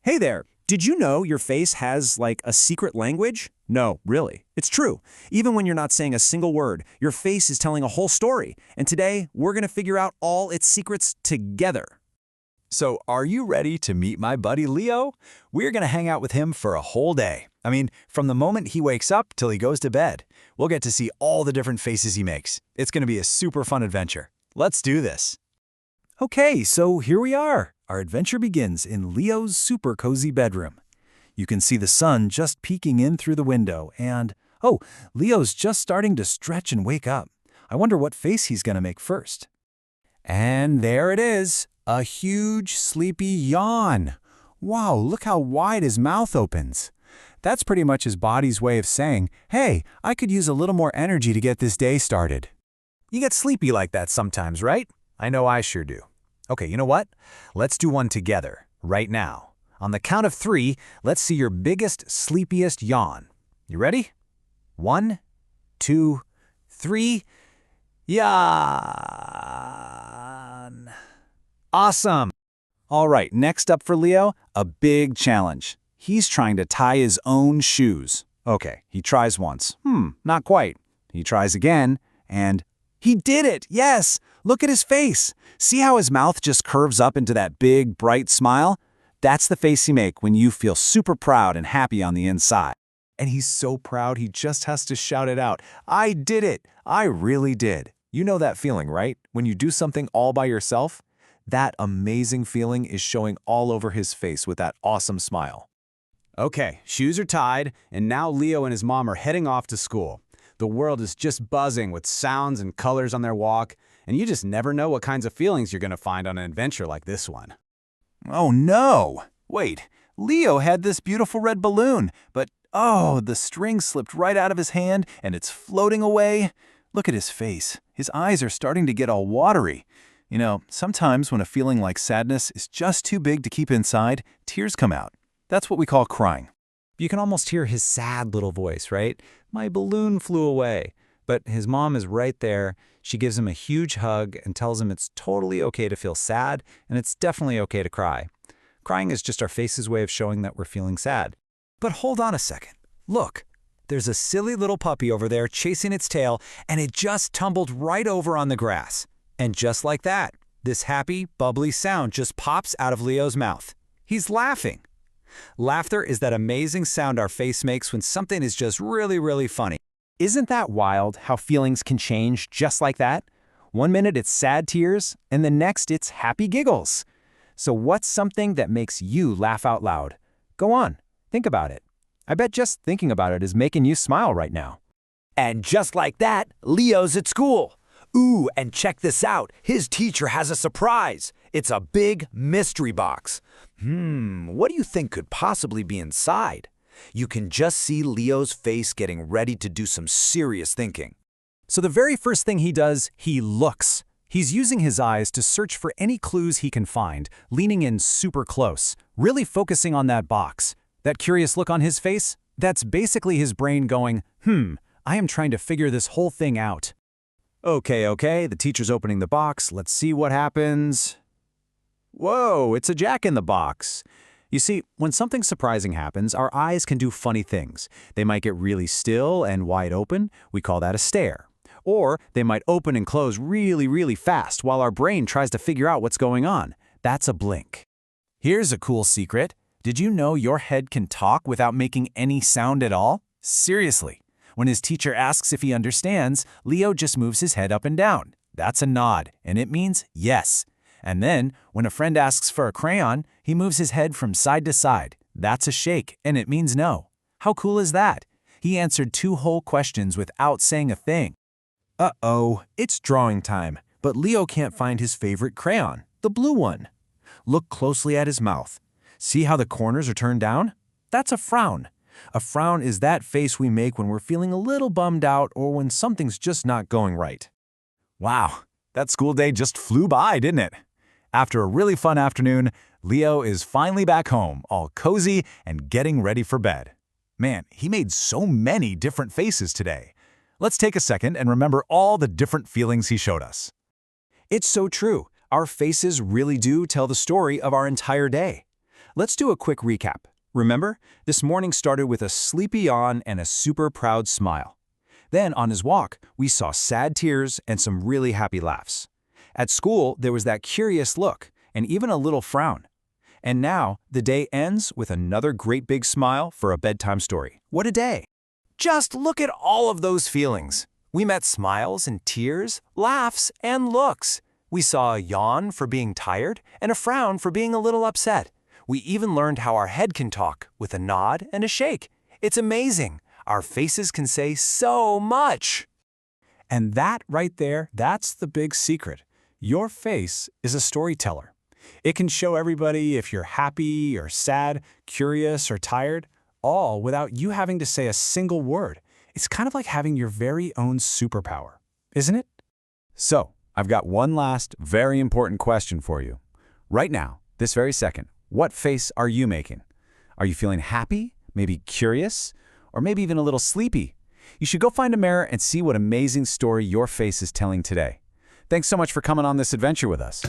Hey there, did you know your face has like a secret language? No, really. It's true. Even when you're not saying a single word, your face is telling a whole story. And today, we're going to figure out all its secrets together. So, are you ready to meet my buddy Leo? We're going to hang out with him for a whole day. I mean, from the moment he wakes up till he goes to bed. We'll get to see all the different faces he makes. It's going to be a super fun adventure. Let's do this. Okay, so here we are. Our adventure begins in Leo's super cozy bedroom. You can see the sun just peeking in through the window and, oh, Leo's just starting to stretch and wake up. I wonder what face he's going to make first. And there it is, a huge sleepy yawn. Wow, look how wide his mouth opens. That's pretty much his body's way of saying, hey, I could use a little more energy to get this day started. You get sleepy like that sometimes, right? I know I sure do. Okay, you know what? Let's do one together, right now. On the count of 3, let's see your biggest, sleepiest yawn. You ready? 1, 2, 3. Yawn. Awesome. All right, next up for Leo, a big challenge. He's trying to tie his own shoes. Okay, he tries once. Not quite. He tries again, and he did it! Yes! Look at his face. See how his mouth just curves up into that big, bright smile? That's the face you make when you feel super proud and happy on the inside. And he's so proud he just has to shout it out. I did it! I really did. You know that feeling, right? When you do something all by yourself? That amazing feeling is showing all over his face with that awesome smile. Okay, shoes are tied, and now Leo and his mom are heading off to school. The world is just buzzing with sounds and colors on their walk, and you just never know what kinds of feelings you're going to find on an adventure like this one. Oh no! Wait, Leo had this beautiful red balloon, but oh, the string slipped right out of his hand and it's floating away. Look at his face. His eyes are starting to get all watery. You know, sometimes when a feeling like sadness is just too big to keep inside, tears come out. That's what we call crying. You can almost hear his sad little voice, right? My balloon flew away. But his mom is right there. She gives him a huge hug and tells him it's totally okay to feel sad, and it's definitely okay to cry. Crying is just our face's way of showing that we're feeling sad. But hold on a second. Look, there's a silly little puppy over there chasing its tail, and it just tumbled right over on the grass. And just like that, this happy, bubbly sound just pops out of Leo's mouth. He's laughing. Laughter is that amazing sound our face makes when something is just really, really funny. Isn't that wild how feelings can change just like that? One minute it's sad tears, and the next it's happy giggles. So what's something that makes you laugh out loud? Go on, think about it. I bet just thinking about it is making you smile right now. And just like that, Leo's at school. Ooh, and check this out. His teacher has a surprise. It's a big mystery box. What do you think could possibly be inside? You can just see Leo's face getting ready to do some serious thinking. So the very first thing he does, he looks. He's using his eyes to search for any clues he can find, leaning in super close, really focusing on that box. That curious look on his face, that's basically his brain going, I am trying to figure this whole thing out. Okay, the teacher's opening the box. Let's see what happens. Whoa, it's a jack in the box. You see, when something surprising happens, our eyes can do funny things. They might get really still and wide open. We call that a stare. Or they might open and close really, really fast while our brain tries to figure out what's going on. That's a blink. Here's a cool secret. Did you know your head can talk without making any sound at all? Seriously. When his teacher asks if he understands, Leo just moves his head up and down. That's a nod, and it means yes. And then, when a friend asks for a crayon, he moves his head from side to side. That's a shake, and it means no. How cool is that? He answered 2 whole questions without saying a thing. Uh-oh, it's drawing time, but Leo can't find his favorite crayon, the blue one. Look closely at his mouth. See how the corners are turned down? That's a frown. A frown is that face we make when we're feeling a little bummed out or when something's just not going right. Wow, that school day just flew by, didn't it? After a really fun afternoon, Leo is finally back home, all cozy and getting ready for bed. Man, he made so many different faces today. Let's take a second and remember all the different feelings he showed us. It's so true. Our faces really do tell the story of our entire day. Let's do a quick recap. Remember, this morning started with a sleepy yawn and a super proud smile. Then, on his walk, we saw sad tears and some really happy laughs. At school, there was that curious look and even a little frown. And now, the day ends with another great big smile for a bedtime story. What a day! Just look at all of those feelings. We met smiles and tears, laughs and looks. We saw a yawn for being tired and a frown for being a little upset. We even learned how our head can talk with a nod and a shake. It's amazing. Our faces can say so much. And that right there, that's the big secret. Your face is a storyteller. It can show everybody if you're happy or sad, curious or tired, all without you having to say a single word. It's kind of like having your very own superpower, isn't it? So, I've got one last, very important question for you. Right now, this very second, what face are you making? Are you feeling happy, maybe curious, or maybe even a little sleepy? You should go find a mirror and see what amazing story your face is telling today. Thanks so much for coming on this adventure with us.